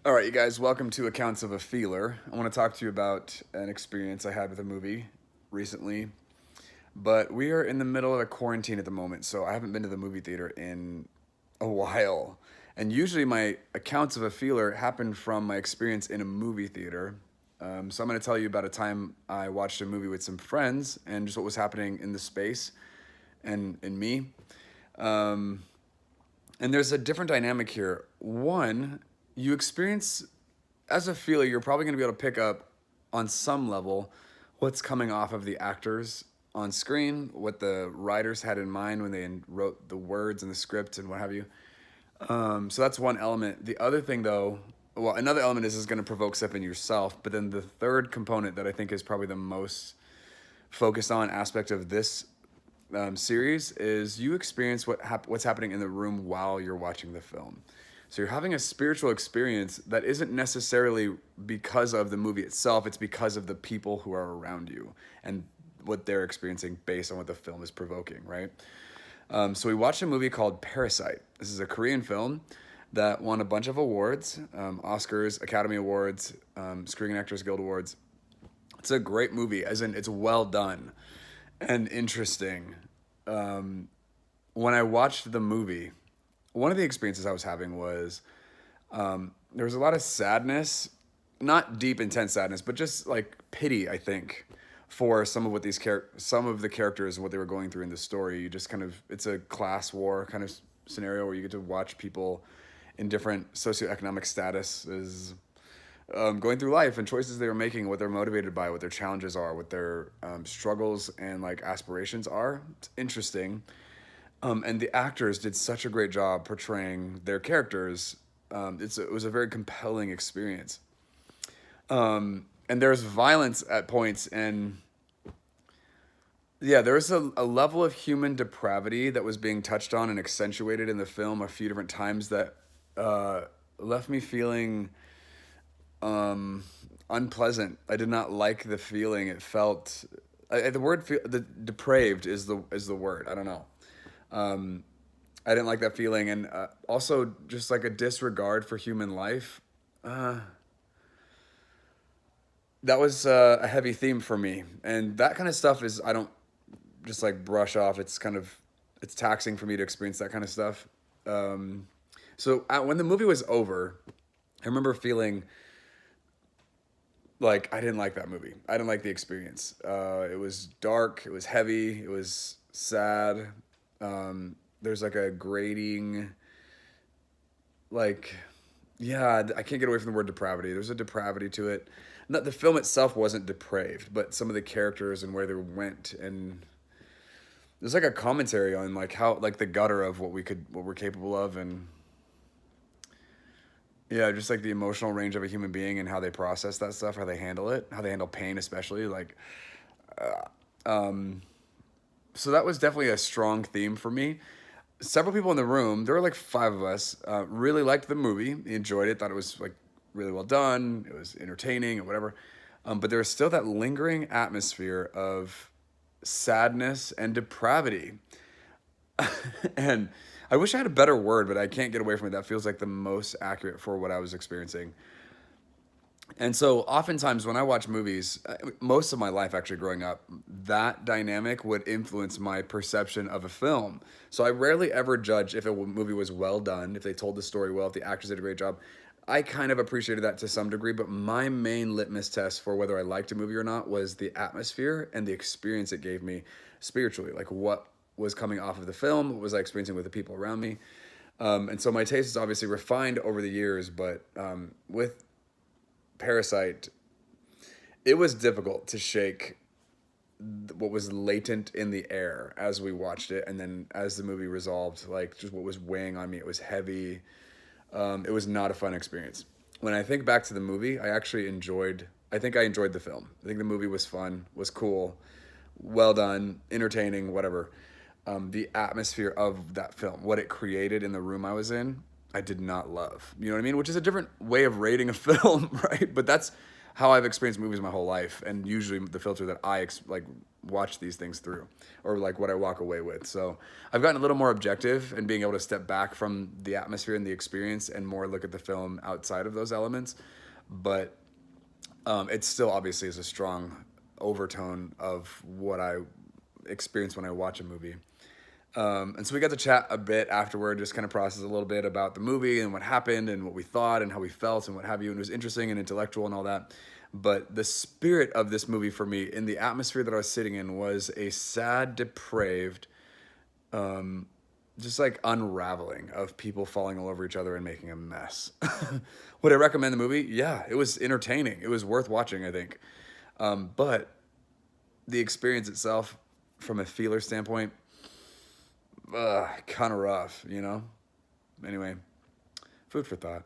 All right, you guys, welcome to Accounts of a Feeler. I want to talk to you about an experience I had with a movie recently, but we are in the middle of a quarantine at the moment, so I haven't been to the movie theater in a while. And usually, my accounts of a feeler happen from my experience in a movie theater. So, I'm going to tell you about a time I watched a movie with some friends and just what was happening in the space and in me. Um, and there's a different dynamic here. One, you experience as a feeler, you're probably going to be able to pick up on some level what's coming off of the actors on screen, what the writers had in mind when they wrote the words and the script and what have you. So that's one element. The other thing, though, well, another element is going to provoke stuff in yourself. But then the third component that I think is probably the most focused on aspect of this series is you experience what's happening in the room while you're watching the film. So you're having a spiritual experience that isn't necessarily because of the movie itself, it's because of the people who are around you and what they're experiencing based on what the film is provoking, right? So we watched a movie called Parasite. This is a Korean film that won a bunch of awards, Oscars, Academy Awards, Screen Actors Guild Awards. It's a great movie, as in it's well done and interesting. When I watched the movie, one of the experiences I was having was there was a lot of sadness, not deep, intense sadness, but just like pity, I think, for some of what some of the characters and what they were going through in the story. You just kind of, it's a class war kind of scenario where you get to watch people in different socioeconomic statuses going through life and choices they were making, what they're motivated by, what their challenges are, what their struggles and like aspirations are. It's interesting. And the actors did such a great job portraying their characters. It was a very compelling experience. And there's violence at points, and yeah, there was a level of human depravity that was being touched on and accentuated in the film a few different times that uh, left me feeling um, unpleasant. I did not like the feeling. It felt the word the depraved is the word. I don't know. Um, I didn't like that feeling, and also just like a disregard for human life. Uh, that was a heavy theme for me, and that kind of stuff is I don't just like brush off. It's kind of it's taxing for me to experience that kind of stuff. Um, when the movie was over, I remember feeling like I didn't like that movie. I didn't like the experience. It was dark. It was heavy. It was sad. There's like a grating, like, yeah, I can't get away from the word depravity. There's a depravity to it. Not the film itself wasn't depraved, but some of the characters and where they went, and there's like a commentary on like how like the gutter of what we're capable of, and yeah, just like the emotional range of a human being and how they process that stuff, how they handle it, how they handle pain, especially like. So that was definitely a strong theme for me. Several people in the room, there were like five of us, really liked the movie, enjoyed it, thought it was like really well done, it was entertaining and whatever. But there was still that lingering atmosphere of sadness and depravity. And I wish I had a better word, but I can't get away from it. That feels like the most accurate for what I was experiencing. And so, oftentimes, when I watch movies, most of my life actually growing up, that dynamic would influence my perception of a film. So, I rarely ever judge if a movie was well done, if they told the story well, if the actors did a great job. I kind of appreciated that to some degree, but my main litmus test for whether I liked a movie or not was the atmosphere and the experience it gave me spiritually. Like, what was coming off of the film? What was I experiencing with the people around me? And so, my taste is obviously refined over the years, but with Parasite, it was difficult to shake what was latent in the air as we watched it, and then as the movie resolved, like just what was weighing on me. It was heavy. It was not a fun experience. When I think back to the movie, I actually enjoyed. I think I enjoyed the film. I think the movie was fun, was cool, well done, entertaining, whatever. The atmosphere of that film, what it created in the room I was in, I did not love. You know what I mean? Which is a different way of rating a film, right? But that's how I've experienced movies my whole life, and usually the filter that like watch these things through, or like what I walk away with. So I've gotten a little more objective and being able to step back from the atmosphere and the experience and more look at the film outside of those elements. But it still obviously is a strong overtone of what I experience when I watch a movie. And so we got to chat a bit afterward, just kind of process a little bit about the movie and what happened and what we thought and how we felt and what have you. And it was interesting and intellectual and all that. But the spirit of this movie for me, in the atmosphere that I was sitting in, was a sad, depraved, just like unraveling of people falling all over each other and making a mess. Would I recommend the movie? Yeah, it was entertaining. It was worth watching, I think. But the experience itself, from a feeler standpoint, kind of rough, you know? Anyway, food for thought.